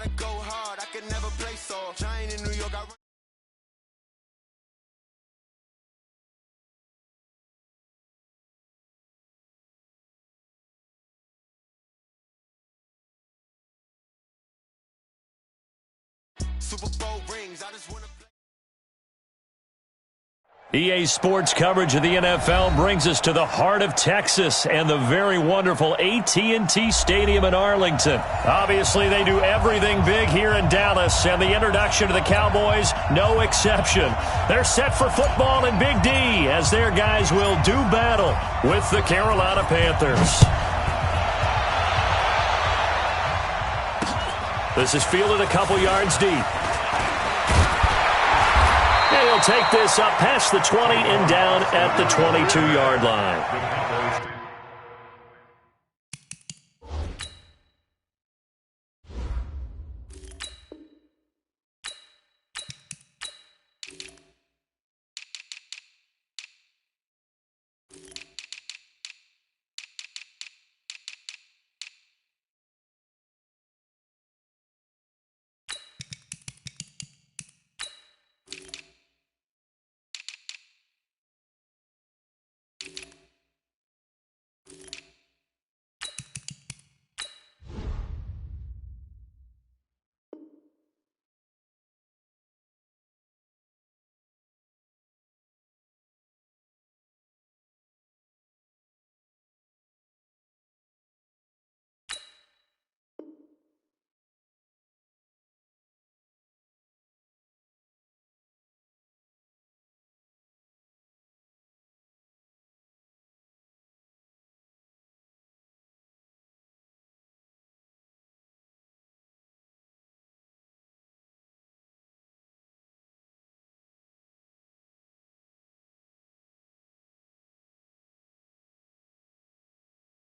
gotta go hard. I can never play soft. Giant in New York, I run. Super Bowl rings, I just wanna play. EA Sports coverage of the NFL brings us to the heart of Texas and the very wonderful AT&T Stadium in Arlington. Obviously, they do everything big here in Dallas, and the introduction to the Cowboys, no exception. They're set for football in Big D as their guys will do battle with the Carolina Panthers. This is fielded a couple yards deep. And he'll take this up past the 20 and down at the 22-yard line.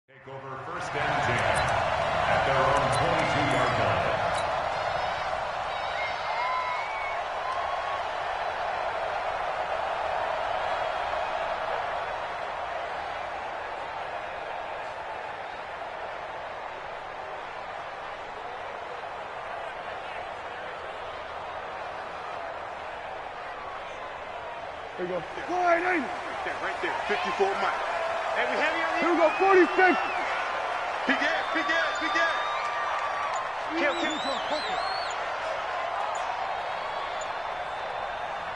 Take over first down 10 at their own 22-yard line. Here we go. Right there. 54 Mike. Hey, we heavy on Here we go, 46. Big ass. Kill.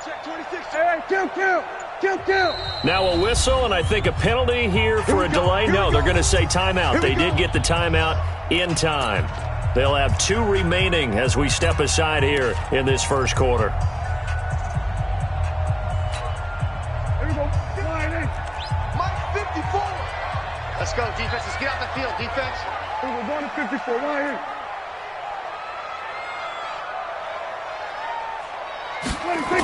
Check 26. Hey, kill. Now a whistle, and I think a penalty here for a delay. No, they're going to say timeout. They did get the timeout in time. They'll have 2 remaining as we step aside here in this first quarter. Here we go. Mike 54. Let's go, defense. Let's get out the field, defense. Here we go, going to 54. Right here. 26.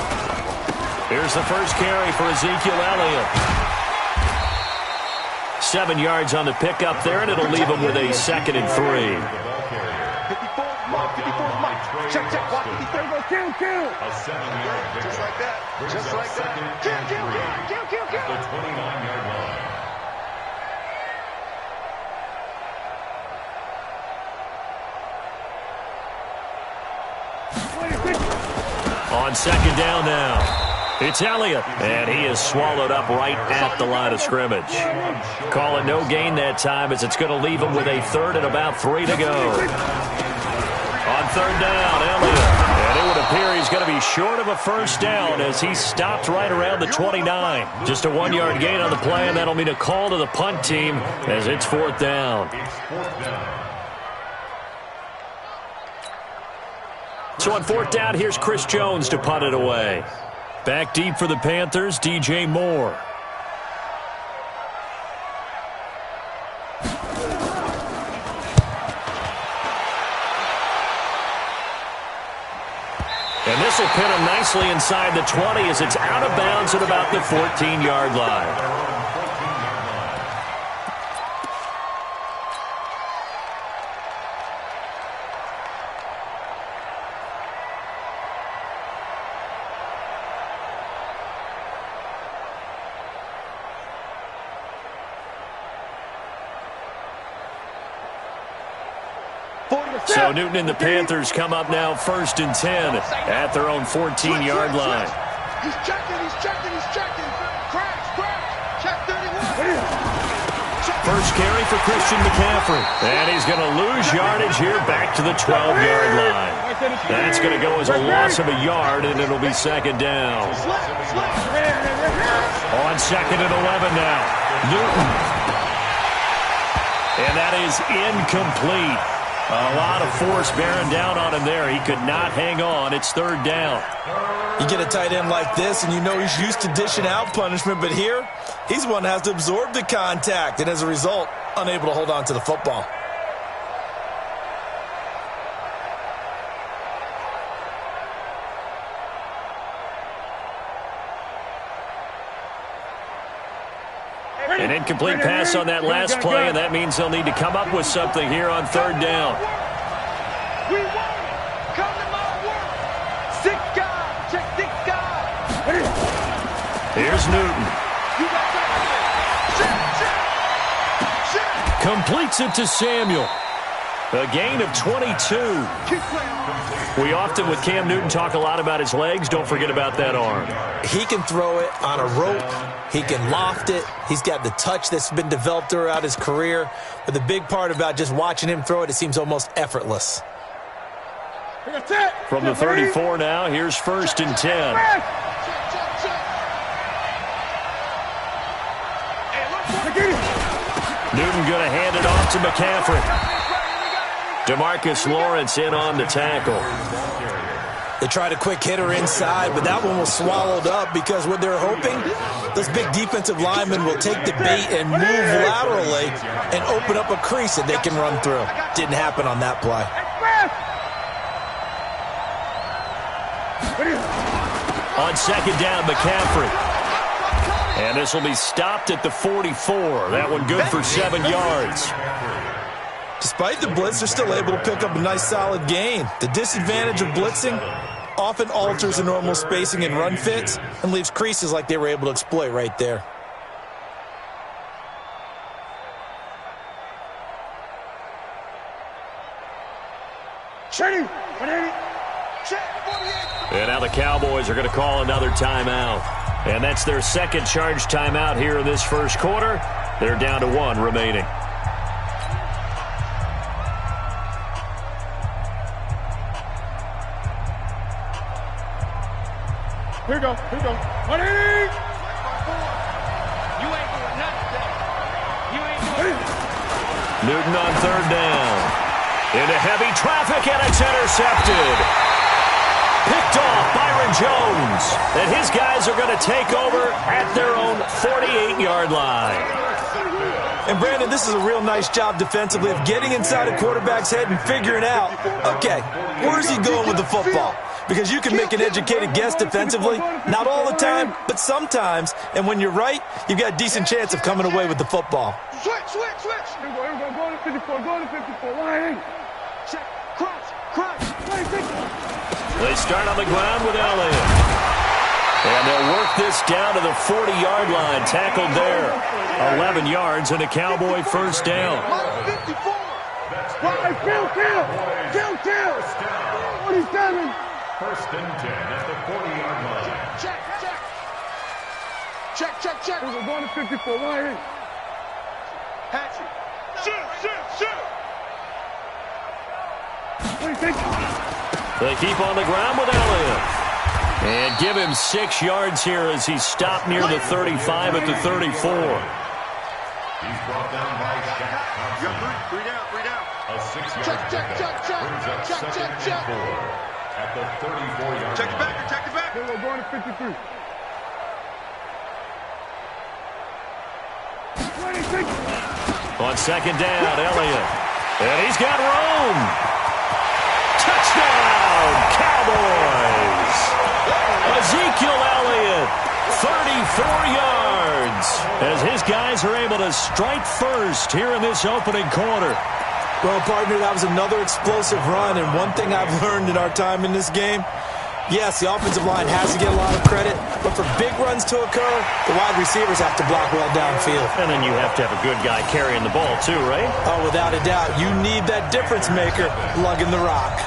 Here's the first carry for Ezekiel Elliott. 7 yards on the pickup there, and it'll leave him with a 2nd and 3. 54 Mike. Check. Watch 54. Kill. A 7-yard pickup. Just like that. Brings up second and 3 at the 29-yard line. On 2nd down now, it's Elliott, and he is swallowed up right at the line of scrimmage. Call it no gain that time as it's going to leave him with a 3rd and about 3 to go. On 3rd down, Elliott, and it would appear he's going to be short of a first down as he stopped right around the 29. Just a 1-yard gain on the play, and that'll mean a call to the punt team as it's 4th down. So on 4th down, here's Chris Jones to punt it away. Back deep for the Panthers, DJ Moore. And this will pin him nicely inside the 20 as it's out of bounds at about the 14-yard line. So Newton and the Panthers come up now 1st and 10 at their own 14-yard line. He's checking. Crash. Check 31. First carry for Christian McCaffrey. And he's going to lose yardage here back to the 12-yard line. That's going to go as a loss of a yard, and it'll be 2nd down. On 2nd and 11 now. Newton. And that is incomplete. A lot of force bearing down on him there. He could not hang on. It's 3rd down. You get a tight end like this, and you know he's used to dishing out punishment, but here, he's one that has to absorb the contact, and as a result, unable to hold on to the football. An incomplete pass on that last play, and that means they'll need to come up with something here on 3rd down. We won it. Come to my work. 6 guys. Check 6 guys. Here's Newton. Completes it to Samuel. A gain of 22. We often, with Cam Newton, talk a lot about his legs. Don't forget about that arm. He can throw it on a rope. He can loft it. He's got the touch that's been developed throughout his career. But the big part about just watching him throw it, it seems almost effortless. From the 34 now, here's 1st and 10. Newton going to hand it off to McCaffrey. DeMarcus Lawrence in on the tackle. They tried a quick hitter inside, but that one was swallowed up because what they're hoping, those big defensive linemen will take the bait and move laterally and open up a crease that they can run through. Didn't happen on that play. On 2nd down, McCaffrey. And this will be stopped at the 44. That one good for 7 yards. Despite the blitz, they're still able to pick up a nice solid gain. The disadvantage of blitzing often alters the normal spacing and run fits and leaves creases like they were able to exploit right there. And now the Cowboys are going to call another timeout. And that's their 2nd charge timeout here in this 1st quarter. They're down to 1 remaining. Here we go. Money! You ain't doing nothing. You ain't doing nothing. Newton on 3rd down. Into heavy traffic, and it's intercepted. Picked off Byron Jones. And his guys are going to take over at their own 48-yard line. And Brandon, this is a real nice job defensively of getting inside a quarterback's head and figuring out, okay, where's he going with the football? Because you can make an educated guess defensively, not all the time, but sometimes. And when you're right, you've got a decent chance of coming away with the football. Switch. Here we go. Go to 54. Line. Check. Cross. They start on the ground with Elliott. And they'll work this down to the 40-yard line. Tackled there. 11 yards and a Cowboy 1st down. 54. Kill. 47. 1st and 10 at the 40-yard line. Check. We're going to 54. Line. Patsy. Shoot. They keep on the ground with Elliott. And give him 6 yards here as he's stopped near the 35 at the 34. He's brought down by Shaq Thompson. Three down. A 6-yard pickup brings up 2nd and 4 at the 34-yard line. Check it back. We're going to 53. 26. On 2nd down, Elliott. And he's got room. Touchdown, Cowboys. Ezekiel Elliott, 34 yards, as his guys are able to strike first here in this opening quarter. Well, partner, that was another explosive run, and one thing I've learned in our time in this game, Yes, the offensive line has to get a lot of credit, but for big runs to occur, the wide receivers have to block well downfield. And then you have to have a good guy carrying the ball too, right? Oh, without a doubt. You need that difference maker lugging the rock.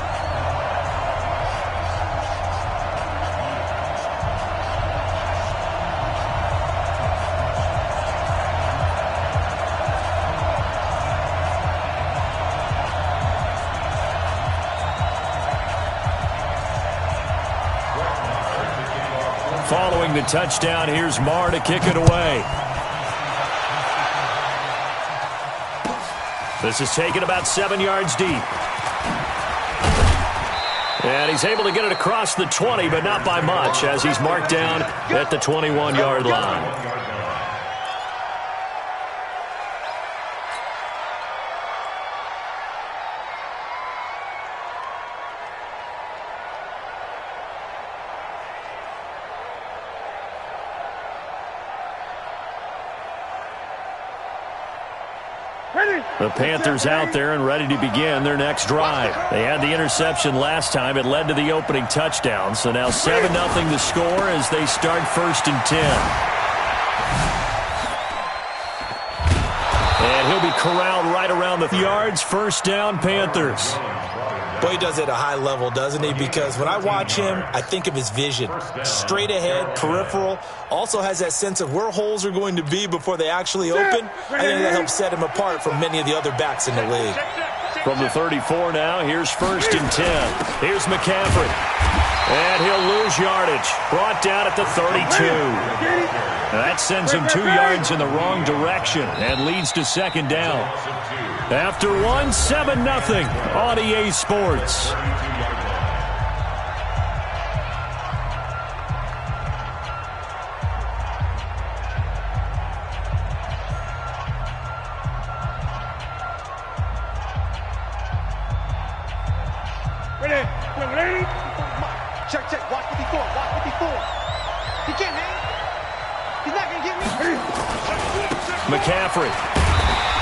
Following the touchdown, here's Marr to kick it away. This is taken about 7 yards deep. And he's able to get it across the 20, but not by much, as he's marked down at the 21-yard line. The Panthers out there and ready to begin their next drive. They had the interception last time. It led to the opening touchdown. So now 7-0 the score as they start 1st and 10. And he'll be corralled right around the yards. 1st down, Panthers. Boy, he does it at a high level, doesn't he? Because when I watch him, I think of his vision. Straight ahead, peripheral. Also has that sense of where holes are going to be before they actually open. I think that helps set him apart from many of the other backs in the league. From the 34 now, here's 1st and 10. Here's McCaffrey. And he'll lose yardage. Brought down at the 32. That sends him 2 yards in the wrong direction and leads to 2nd down. After 7-0 on EA Sports. Ready? Ready? Check, check. Watch 54. Watch 54. He can't hang. He's not going to get me. McCaffrey.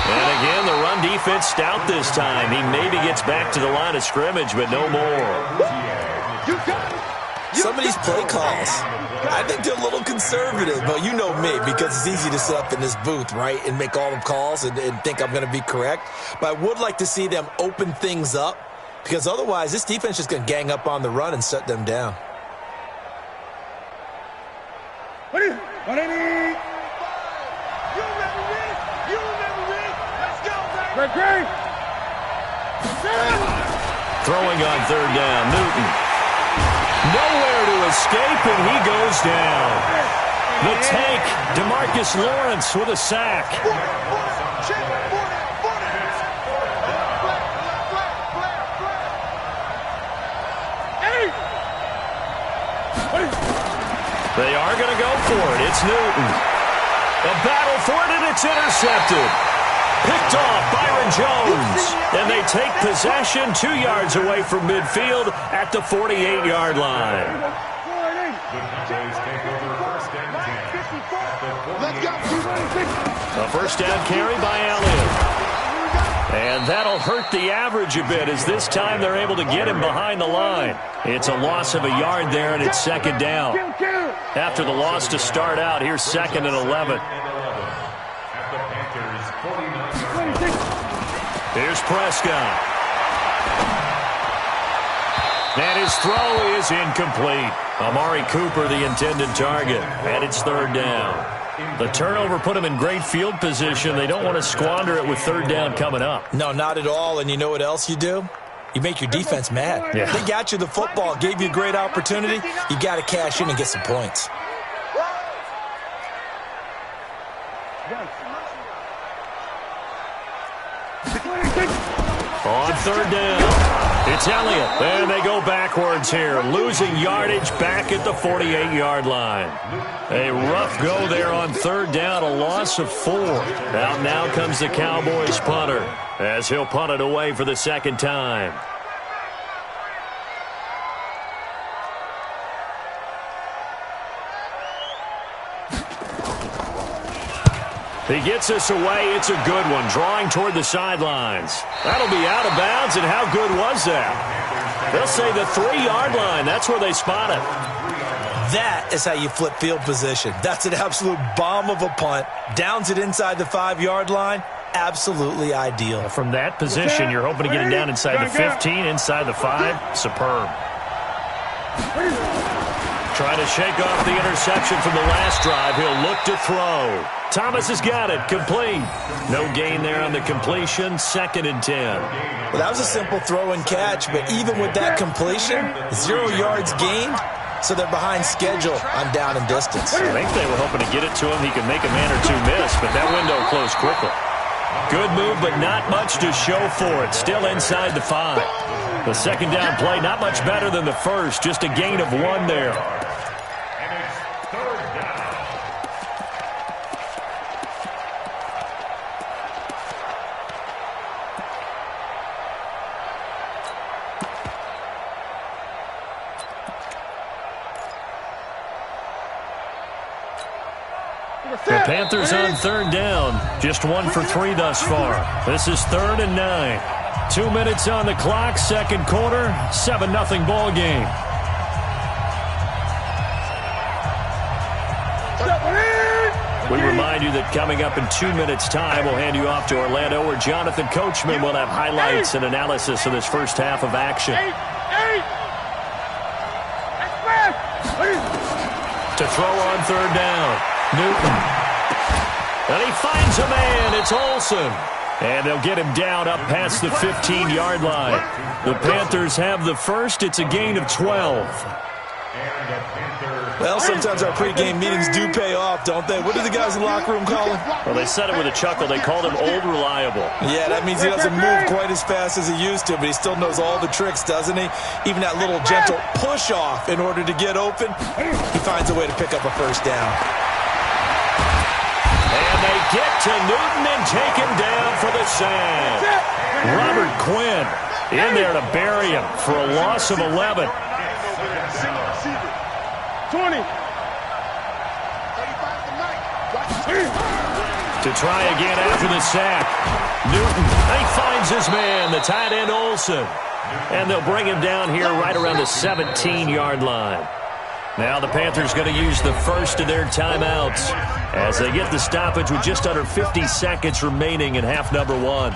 And again, the run defense stout this time. He maybe gets back to the line of scrimmage, but no more. Some of these play calls, I think they're a little conservative, but you know me, because it's easy to sit up in this booth, right, and make all the calls and think I'm going to be correct. But I would like to see them open things up, because otherwise this defense is going to gang up on the run and shut them down. Ready? Great. Throwing on 3rd down, Newton. Nowhere to escape, and he goes down. The tank, DeMarcus Lawrence with a sack. They are going to go for it. It's Newton. A battle for it, and it's intercepted. Picked off Byron Jones. And they take possession 2 yards away from midfield at the 48-yard line. A 1st down carry by Elliott. And that'll hurt the average a bit as this time they're able to get him behind the line. It's a loss of a yard there, and it's 2nd down. After the loss to start out, here's 2nd and 11. Here's Prescott. And his throw is incomplete. Amari Cooper, the intended target. And it's 3rd down. The turnover put him in great field position. They don't want to squander it with 3rd down coming up. No, not at all. And you know what else you do? You make your defense mad. Yeah. They got you the football, gave you a great opportunity. You got to cash in and get some points. On 3rd down, it's Elliott. And they go backwards here, losing yardage back at the 48-yard line. A rough go there on 3rd down, a loss of 4. Out now comes the Cowboys punter, as he'll punt it away for the 2nd time. He gets us away. It's a good one, drawing toward the sidelines. That'll be out of bounds, and how good was that? They'll say the 3-yard line. That's where they spot it. That is how you flip field position. That's an absolute bomb of a punt. Downs it inside the 5-yard line. Absolutely ideal. From that position, you're hoping to get it down inside the 15, inside the 5. Superb. Trying to shake off the interception from the last drive. He'll look to throw. Thomas has got it. Complete. No gain there on the completion. 2nd and 10. Well, that was a simple throw and catch, but even with that completion, 0 yards gained, so they're behind schedule on down and distance. I think they were hoping to get it to him. He could make a man or two miss, but that window closed quickly. Good move, but not much to show for it. Still inside the 5. The 2nd down play, not much better than the first. Just a gain of 1 there. The Panthers on 3rd down. Just 1 for 3 thus far. This is 3rd and 9. 2 minutes on the clock, 2nd quarter, 7-0 ball game. We remind you that coming up in 2 minutes' time, we'll hand you off to Orlando, where Jonathan Coachman will have highlights and analysis of this first half of action. To throw on 3rd down. Newton. And he finds a man. It's Olsen. And they'll get him down up past the 15-yard line. The Panthers have the first. It's a gain of 12. Well, sometimes our pregame meetings do pay off, don't they? What do the guys in the locker room call him? Well, they said it with a chuckle. They called him Old Reliable. Yeah, that means he doesn't move quite as fast as he used to, but he still knows all the tricks, doesn't he? Even that little gentle push-off in order to get open, he finds a way to pick up a first down. And they get to Newton and take him down for the sack. Robert Quinn in there to bury him for a loss of 11. 20. To try again after the sack. Newton, he finds his man, the tight end Olsen. And they'll bring him down here right around the 17-yard line. Now the Panthers going to use the first of their timeouts as they get the stoppage with just under 50 seconds remaining in half number 1.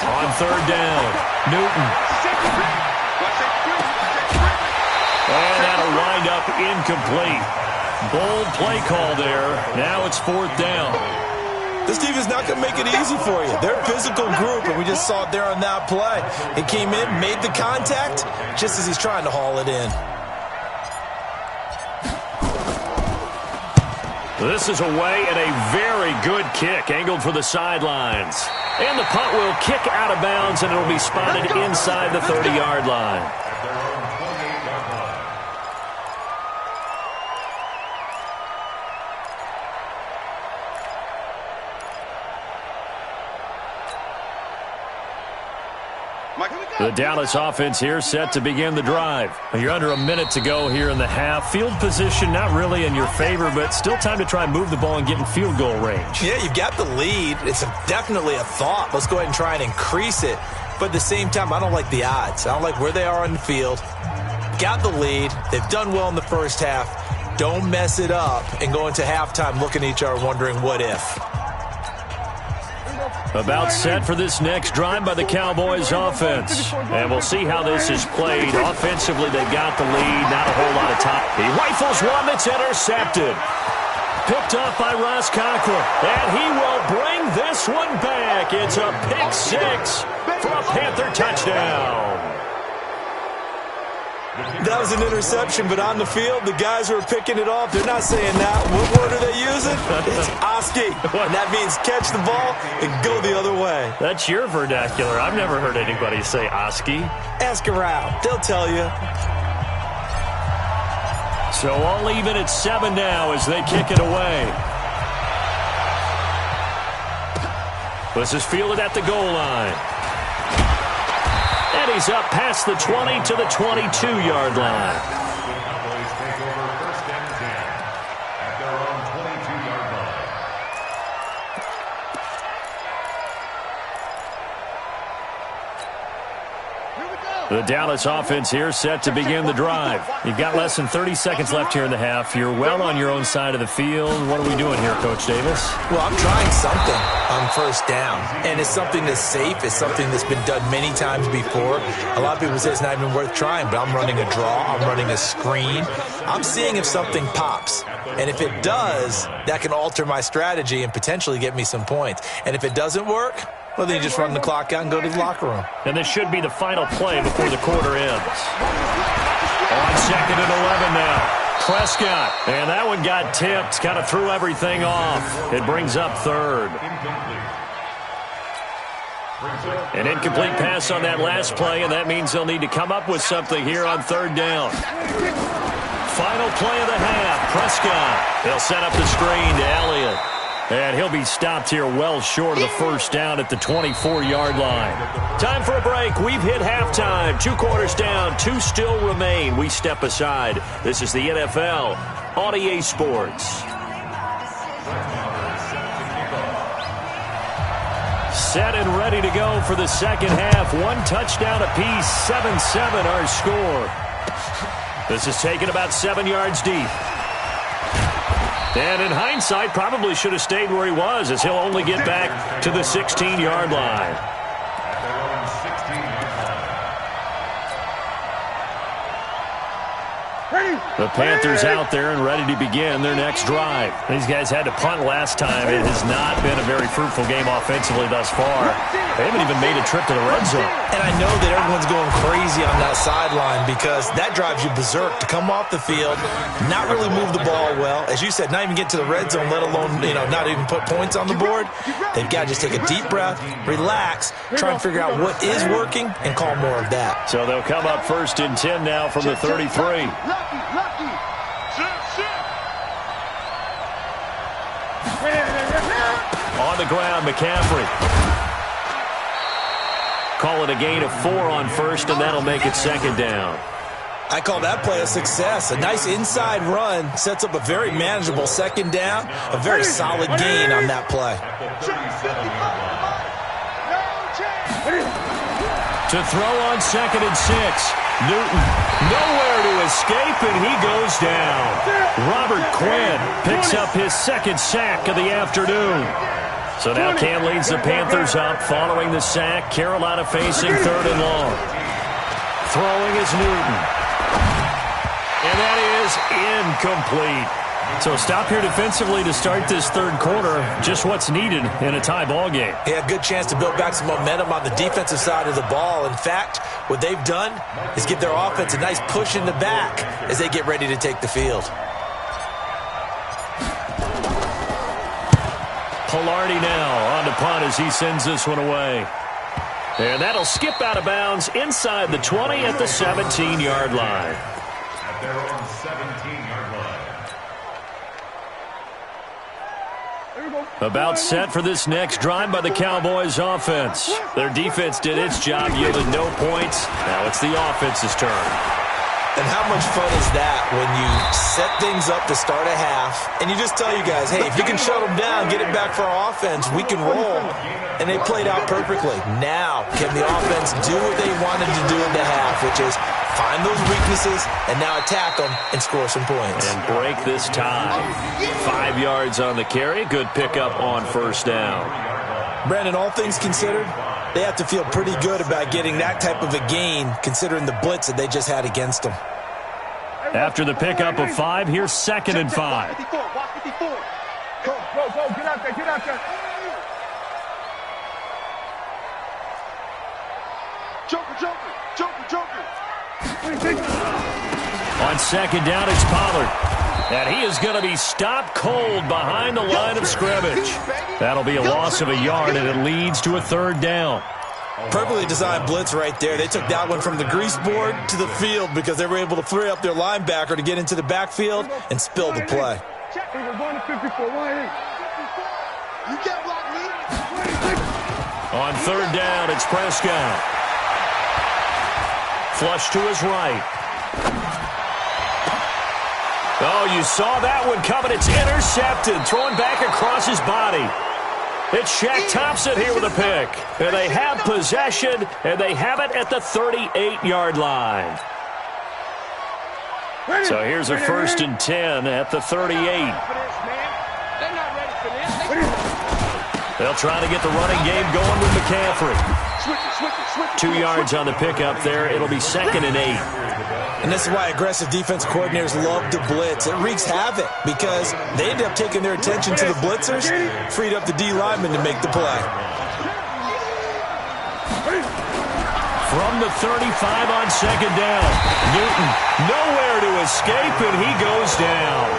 On 3rd down, Newton. And that'll wind up incomplete. Bold play call there. Now it's 4th down. This defense is not going to make it easy for you. They're a physical group, and we just saw it there on that play. He came in, made the contact, just as he's trying to haul it in. This is away and a very good kick, angled for the sidelines. And the punt will kick out of bounds, and it'll be spotted inside the 30-yard line. The Dallas offense here set to begin the drive. You're under a minute to go here in the half. Field position not really in your favor, but still time to try and move the ball and get in field goal range. Yeah, you've got the lead. It's definitely a thought. Let's go ahead and try and increase it. But at the same time, I don't like the odds. I don't like where they are on the field. Got the lead. They've done well in the first half. Don't mess it up and go into halftime looking at each other wondering what if. About set for this next drive by the Cowboys offense. And we'll see how this is played. Offensively, they got the lead. Not a whole lot of time. He rifles one that's intercepted. Picked off by Ross Cochran. And he will bring this one back. It's a pick six for a Panther touchdown. That was an interception, but on the field, the guys who are picking it off, they're not saying that. What word are they using? It's Oski. And that means catch the ball and go the other way. That's your vernacular. I've never heard anybody say Oski. Ask around. They'll tell you. So all even at 7 now as they kick it away. This is fielded at the goal line. And he's up past the 20 to the 22-yard line. The Cowboys take over 1st and 10 at their own 22-yard line. The Dallas offense here set to begin the drive. You've got less than 30 seconds left here in the half. You're well on your own side of the field. What are we doing here, Coach Davis? Well, I'm trying something on 1st down, and it's something that's safe. It's something that's been done many times before. A lot of people say it's not even worth trying, but I'm running a draw. I'm running a screen. I'm seeing if something pops, and if it does, that can alter my strategy and potentially get me some points. And if it doesn't work, well, then you just run the clock out and go to the locker room. And this should be the final play before the quarter ends. On 2nd and 11 now. Prescott. And that one got tipped. Kind of threw everything off. It brings up 3rd. An incomplete pass on that last play, and that means they'll need to come up with something here on 3rd down. Final play of the half. Prescott. They'll set up the screen to Elliott. And he'll be stopped here well short of the 1st down at the 24-yard line. Time for a break. We've hit halftime. 2 quarters down. 2 still remain. We step aside. This is the NFL on EA Sports. Set and ready to go for the second half. 1 touchdown apiece. 7-7 our score. This is taken about 7 yards deep. And in hindsight, probably should have stayed where he was, as he'll only get back to the 16-yard line. The Panthers out there and ready to begin their next drive. These guys had to punt last time. It has not been a very fruitful game offensively thus far. They haven't even made a trip to the red zone. And I know that everyone's going crazy on that sideline because that drives you berserk to come off the field, not really move the ball well. As you said, not even get to the red zone, let alone, not even put points on the board. They've got to just take a deep breath, relax, try and figure out what is working, and call more of that. So they'll come up 1st and 10 now from the 33. On the ground, McCaffrey. Call it a gain of 4 on 1st, and that'll make it 2nd down. I call that play a success. A nice inside run sets up a very manageable 2nd down. A very solid gain on that play. To throw on 2nd and 6. Newton, nowhere to escape, and he goes down. Robert Quinn picks up his 2nd sack of the afternoon. So now Cam leads the Panthers up following the sack. Carolina facing 3rd and long. Throwing is Newton. And that is incomplete. So stop here defensively to start this 3rd quarter. Just what's needed in a tie ball game. Yeah, good chance to build back some momentum on the defensive side of the ball. In fact, what they've done is give their offense a nice push in the back as they get ready to take the field. Pilardi now on the punt as he sends this one away. And that'll skip out of bounds inside the 20 at the 17-yard line. At their own 17-yard line. About set for this next drive by the Cowboys offense. Their defense did its job, yielded no points. Now it's the offense's turn. And how much fun is that when you set things up to start a half and you just tell you guys, hey, if you can shut them down, get it back for our offense, we can roll. And they played out perfectly. Now, can the offense do what they wanted to do in the half, which is find those weaknesses and now attack them and score some points. And break this tie. 5 yards on the carry. Good pickup on 1st down. Brandon, all things considered, they have to feel pretty good about getting that type of a gain considering the blitz that they just had against them. After the pickup of 5, here's 2nd and 5. Go, get out there, get out there. Joker. On 2nd down, it's Pollard. And he is going to be stopped cold behind the line of scrimmage. That'll be a loss of a yard, and it leads to a 3rd down. Perfectly designed blitz right there. They took that one from the grease board to the field because they were able to free up their linebacker to get into the backfield and spill the play. On 3rd down, it's Prescott. Flush to his right. Oh, you saw that one coming. It's intercepted. Throwing back across his body. It's Shaq Thompson here with a pick. And they have possession, and they have it at the 38-yard line. So here's a 1st and 10 at the 38. They'll try to get the running game going with McCaffrey. 2 yards on the pickup there. It'll be 2nd and 8. And this is why aggressive defense coordinators love to blitz. It wreaks havoc because they end up taking their attention to the blitzers, freed up the D lineman to make the play. From the 35 on 2nd down. Newton nowhere to escape, and he goes down.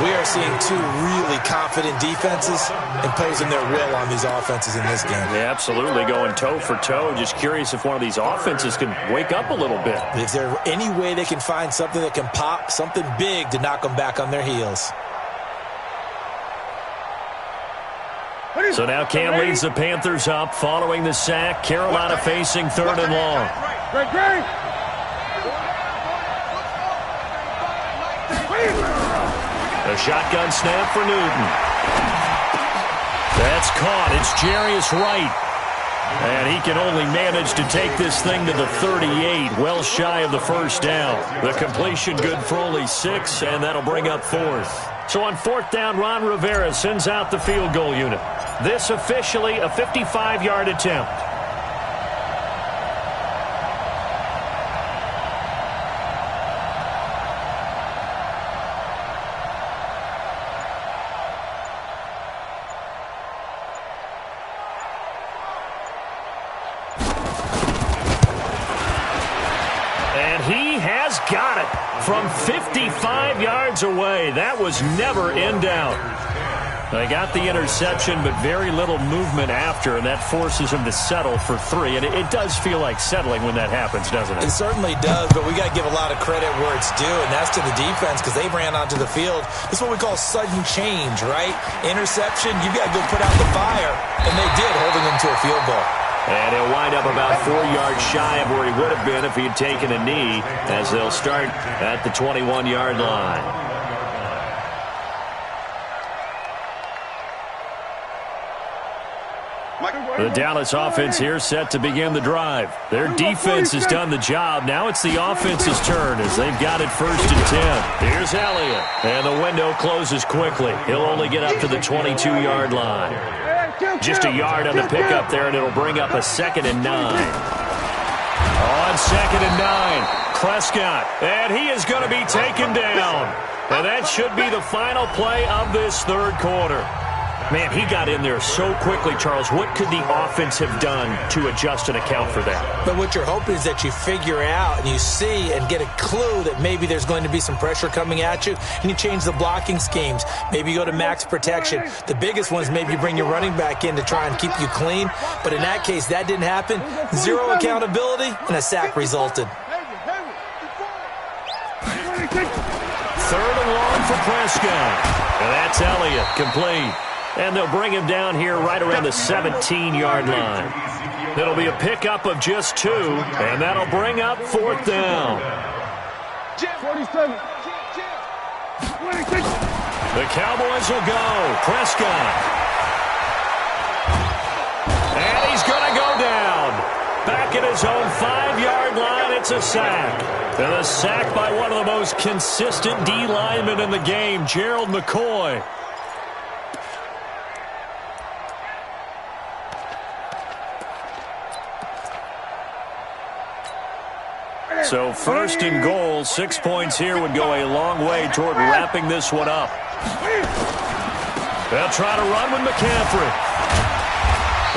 We are seeing two really confident defenses imposing their will on these offenses in this game. Yeah, absolutely, going toe for toe. Just curious if one of these offenses can wake up a little bit. Is there any way they can find something that can pop, something big to knock them back on their heels? So now Cam leads the Panthers up following the sack. Carolina facing 3rd and long. A shotgun snap for Newton. That's caught. It's Jarius Wright. And he can only manage to take this thing to the 38, well shy of the 1st down. The completion good for only 6, and that'll bring up 4th. So on 4th down, Ron Rivera sends out the field goal unit. This officially a 55-yard attempt. Got it from 55 yards away. That was never in doubt. They got the interception, but very little movement after, and that forces him to settle for 3. And it does feel like settling when that happens, doesn't it? It certainly does, but we got to give a lot of credit where it's due, and that's to the defense because they ran onto the field. This is what we call sudden change, right? Interception, you got to go put out the fire, and they did, holding them to a field goal. And he'll wind up about 4 yards shy of where he would have been if he had taken a knee, as they'll start at the 21-yard line. The Dallas offense here set to begin the drive. Their defense has done the job. Now it's the offense's turn as they've got it 1st and 10. Here's Elliott. And the window closes quickly. He'll only get up to the 22-yard line. Just a yard on the pickup there, and it'll bring up a 2nd and 9. On 2nd and 9, Prescott. And he is going to be taken down. And that should be the final play of this 3rd quarter. Man, he got in there so quickly, Charles. What could the offense have done to adjust and account for that? But what you're hoping is that you figure out and you see and get a clue that maybe there's going to be some pressure coming at you, and you change the blocking schemes. Maybe you go to max protection. The biggest one is maybe you bring your running back in to try and keep you clean. But in that case, that didn't happen. 0 accountability, and a sack resulted. 3rd and long for Prescott. And that's Elliott, complete. And they'll bring him down here right around the 17-yard line. It'll be a pickup of just 2, and that'll bring up 4th down. 47. The Cowboys will go. Prescott. And he's going to go down. Back at his own 5-yard line, it's a sack. And a sack by one of the most consistent D linemen in the game, Gerald McCoy. So 1st and goal, 6 points here would go a long way toward wrapping this one up. They'll try to run with McCaffrey.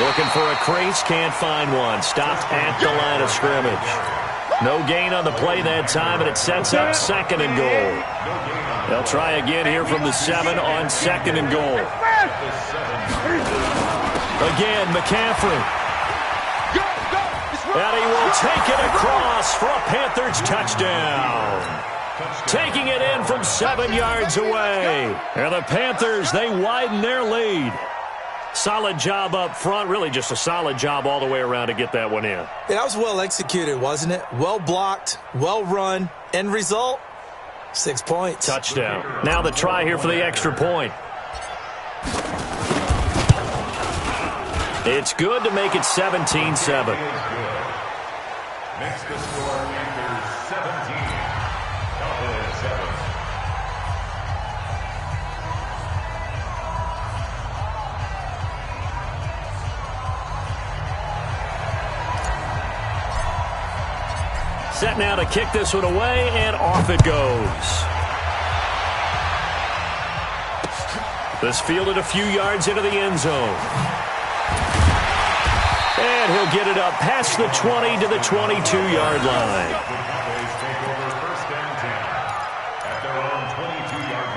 Looking for a crease, can't find one. Stopped at the line of scrimmage. No gain on the play that time, and it sets up 2nd and goal. They'll try again here from the 7 on 2nd and goal. Again, McCaffrey. And he will take it across for a Panthers touchdown. Taking it in from 7 yards away. And the Panthers, they widen their lead. solid job up front. Really just a solid job all the way around to get that one in. Yeah, that was well executed, wasn't it? Well blocked, well run. End result, 6 points. Touchdown. Now the try here for the extra point. It's good to make it 17-7. Makes the score Panthers 17, Cowboys 7. Set now to kick this one away, and off it goes. This fielded a few yards into the end zone. And he'll get it up past the 20 to the 22-yard line. The Cowboys take over first down 10 at their own 22-yard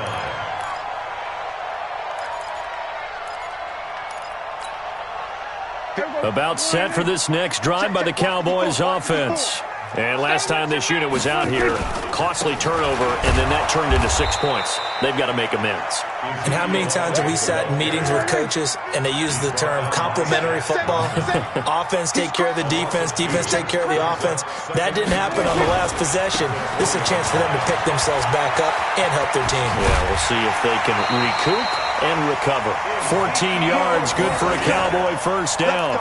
line. About set for this next drive by the Cowboys offense. And last time this unit was out here, costly turnover, and then that turned into 6 points. They've got to make amends. And how many times have we sat in meetings with coaches and they use the term complementary football? Offense take care of the defense, defense take care of the offense. That didn't happen on the last possession. This is a chance for them to pick themselves back up and help their team. Yeah, we'll see if they can recoup and recover. 14 yards, good for a Cowboy first down.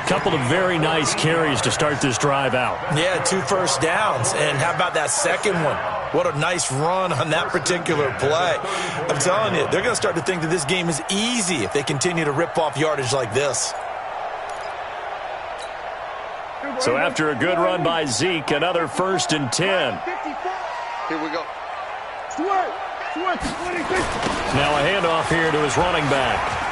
Couple of very nice carries to start this drive out. Yeah, 2 first downs. And how about that second one? What a nice run on that particular play. I'm telling you, they're going to start to think that this game is easy if they continue to rip off yardage like this. So after a good run by Zeke, another 1st and 10. Here we go. Now a handoff here to his running back.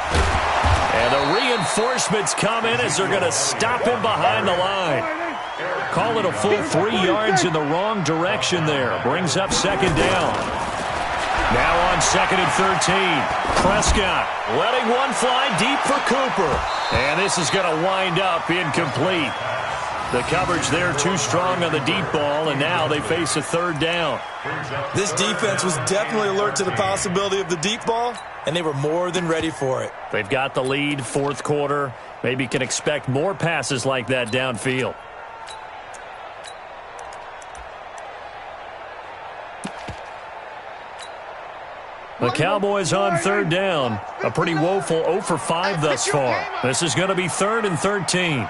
And the reinforcements come in as they're going to stop him behind the line. Call it a full 3 yards in the wrong direction there. Brings up second down. Now on 2nd and 13. Prescott letting one fly deep for Cooper. And this is going to wind up incomplete. The coverage there too strong on the deep ball, and now they face a 3rd down. This defense was definitely alert to the possibility of the deep ball, and they were more than ready for it. They've got the lead, 4th quarter. Maybe can expect more passes like that downfield. The Cowboys on 3rd down. A pretty woeful 0 for 5 thus far. This is going to be 3rd and 13.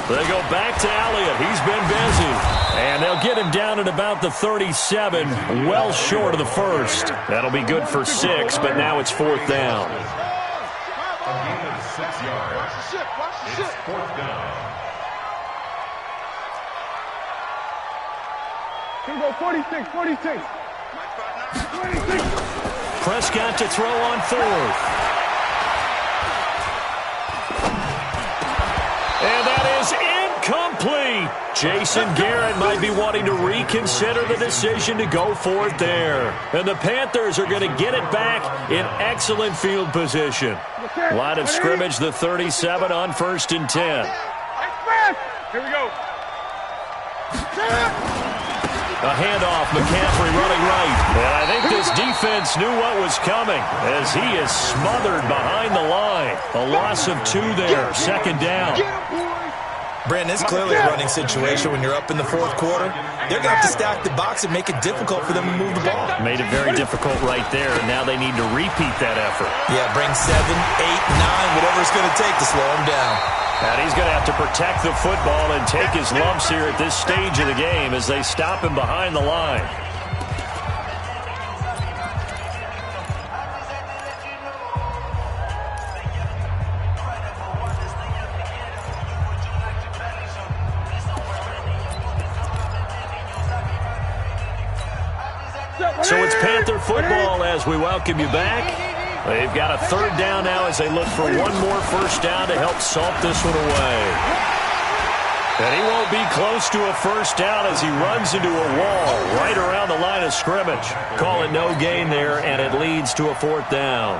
They go back to Elliott. He's been busy. And they'll get him down at about the 37, well short of the 1st. That'll be good for 6, but now it's 4th down. A gain of 6 yards. It's 4th down. Here we go, 46. Prescott to throw on 4th. And that is incomplete. Jason Garrett might be wanting to reconsider the decision to go for it there. And the Panthers are going to get it back in excellent field position. Line of scrimmage, the 37 on 1st and 10. Here we go. A handoff, McCaffrey running right. And I think this defense knew what was coming as he is smothered behind the line. A loss of 2 there, 2nd down. Brandon, it's clearly a running situation when you're up in the 4th quarter. They're going to have to stack the box and make it difficult for them to move the ball. Made it very difficult right there. Now they need to repeat that effort. Yeah, bring 7, 8, 9, whatever it's going to take to slow them down. And he's going to have to protect the football and take his lumps here at this stage of the game as they stop him behind the line. So it's Panther football as we welcome you back. They've got a 3rd down now as they look for one more 1st down to help salt this one away. And he won't be close to a 1st down as he runs into a wall right around the line of scrimmage. Call it no gain there, and it leads to a 4th down.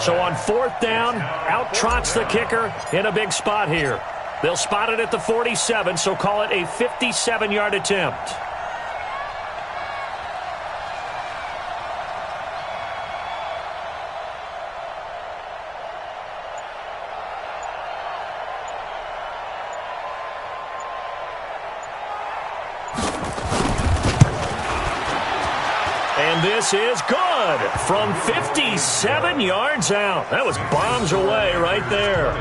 So on 4th down, out trots the kicker in a big spot here. They'll spot it at the 47, so call it a 57-yard attempt. And this is good from 57 yards out. That was bombs away right there.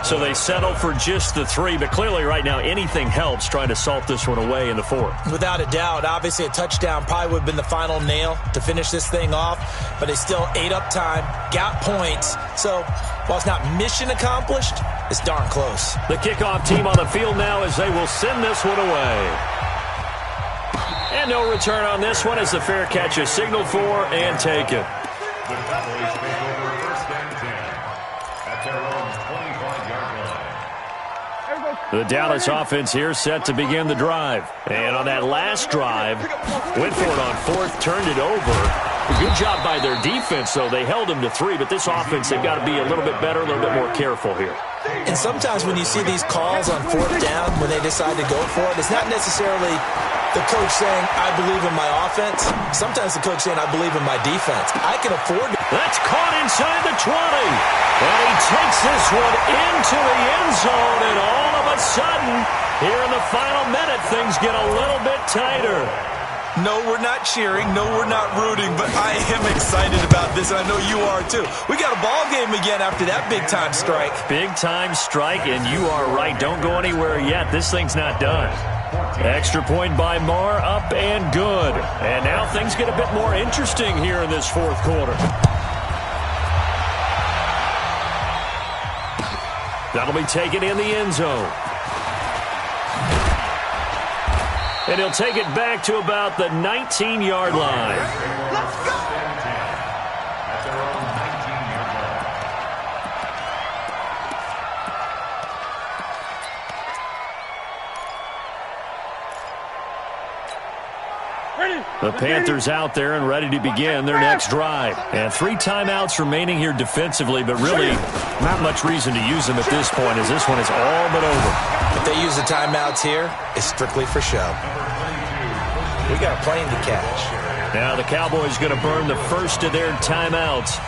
So they settle for just the 3, but clearly right now anything helps trying to salt this one away in the 4th. Without a doubt, obviously a touchdown probably would have been the final nail to finish this thing off, but they still ate up time, got points. So while it's not mission accomplished, it's darn close. The kickoff team on the field now as they will send this one away. And no return on this one as the fair catch is signaled for and taken. The Cowboys take over 1st and 10 at their own 25-yard line. The Dallas offense here set to begin the drive. And on that last drive, went for it on 4th, turned it over. Good job by their defense, though. They held them to 3, but this offense, they've got to be a little bit better, a little bit more careful here. And sometimes when you see these calls on 4th down, when they decide to go for it, it's not necessarily the coach saying, I believe in my offense. Sometimes the coach saying, I believe in my defense. I can afford to. That's caught inside the 20. And he takes this one into the end zone, and all of a sudden, here in the final minute, things get a little bit tighter. No, we're not cheering. No, we're not rooting, but I am excited about this, and I know you are too. We got a ball game again after that big-time strike. Big-time strike, and you are right. Don't go anywhere yet. This thing's not done. Extra point by Marr, up and good. And now things get a bit more interesting here in this 4th quarter. That'll be taken in the end zone. And he'll take it back to about the 19-yard line. Let's go! At their own 19-yard line. The Panthers out there and ready to begin their next drive. And 3 timeouts remaining here defensively, but really not much reason to use them at this point as this one is all but over. If they use the timeouts here, it's strictly for show. We got a plane to catch. Now the Cowboys going to burn the first of their timeouts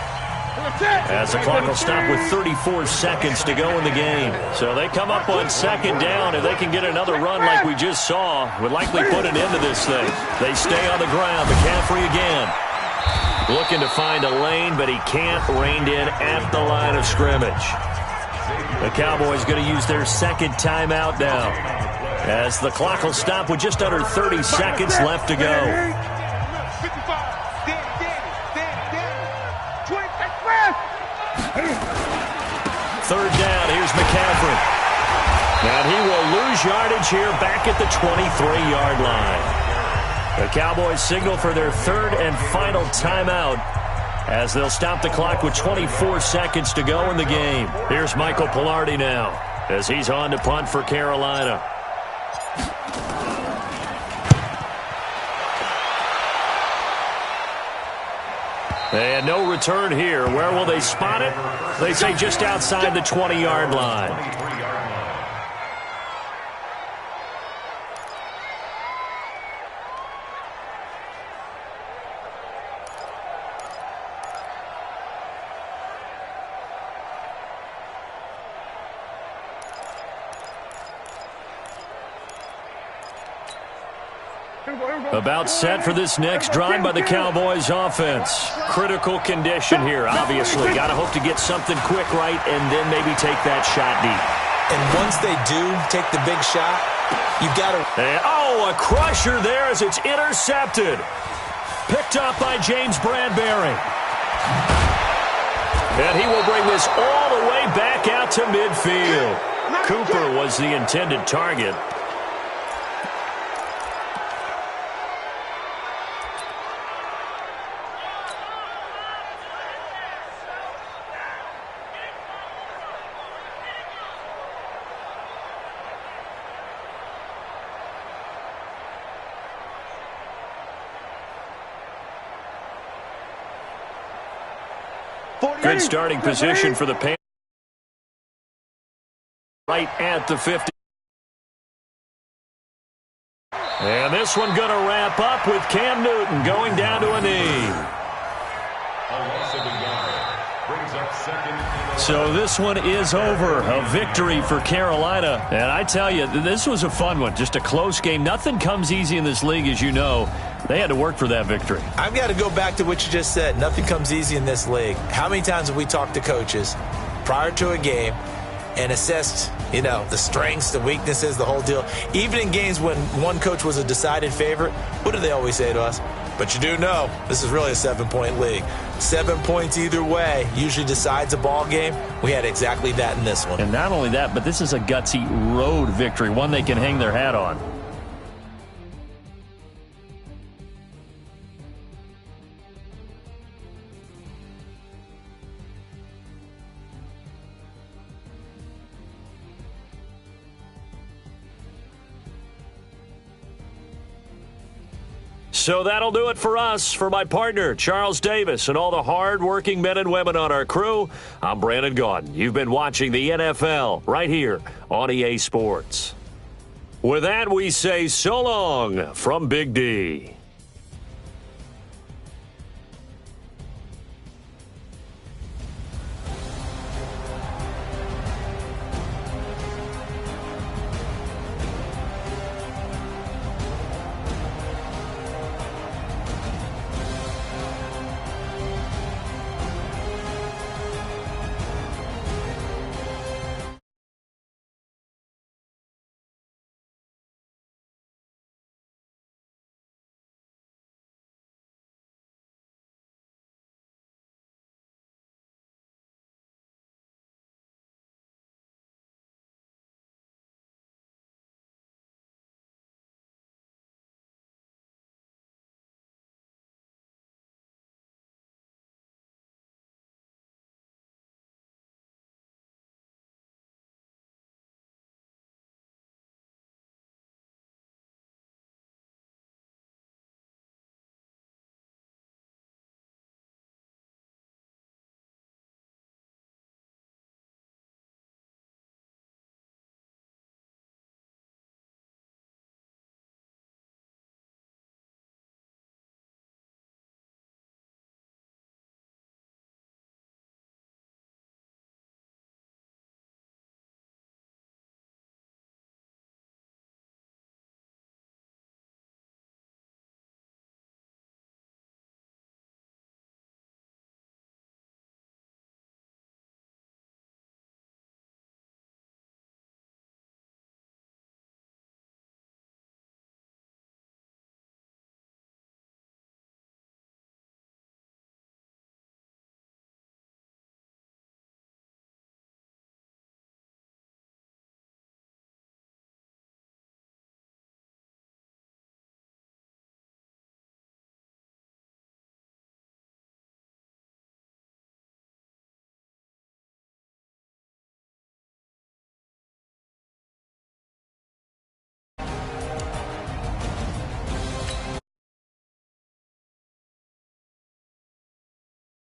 as the clock will stop with 34 seconds to go in the game. So they come up on 2nd down. If they can get another run like we just saw, would likely put an end to this thing. They stay on the ground. McCaffrey again. Looking to find a lane, but he can't. Reined in at the line of scrimmage. The Cowboys going to use their 2nd timeout now as the clock will stop with just under 30 seconds left to go. 3rd down, here's McCaffrey. And he will lose yardage here back at the 23-yard line. The Cowboys signal for their 3rd and final timeout as they'll stop the clock with 24 seconds to go in the game. Here's Michael Pilardi now as he's on to punt for Carolina. And no return here. Where will they spot it? They say just outside the 20-yard line. About set for this next drive by the Cowboys offense. Critical condition here, obviously. Got to hope to get something quick right and then maybe take that shot deep. And once they do take the big shot, you got to... Oh, a crusher there as it's intercepted. Picked up by James Bradbury. And he will bring this all the way back out to midfield. Cooper was the intended target. Good starting position for the Panthers. Right at the 50. And this one going to wrap up with Cam Newton going down to a knee. A loss of a yard brings up So this one is over. A victory for Carolina. And I tell you, this was a fun one. Just a close game. Nothing comes easy in this league, as you know. They had to work for that victory. I've got to go back to what you just said. Nothing comes easy in this league. How many times have we talked to coaches prior to a game and assessed, the strengths, the weaknesses, the whole deal? Even in games when one coach was a decided favorite, what do they always say to us? But you do know this is really a 7-point league. 7 points either way usually decides a ball game. We had exactly that in this one. And not only that, but this is a gutsy road victory, one they can hang their hat on. So that'll do it for us. For my partner, Charles Davis, and all the hard-working men and women on our crew, I'm Brandon Gaudin. You've been watching the NFL right here on EA Sports. With that, we say so long from Big D.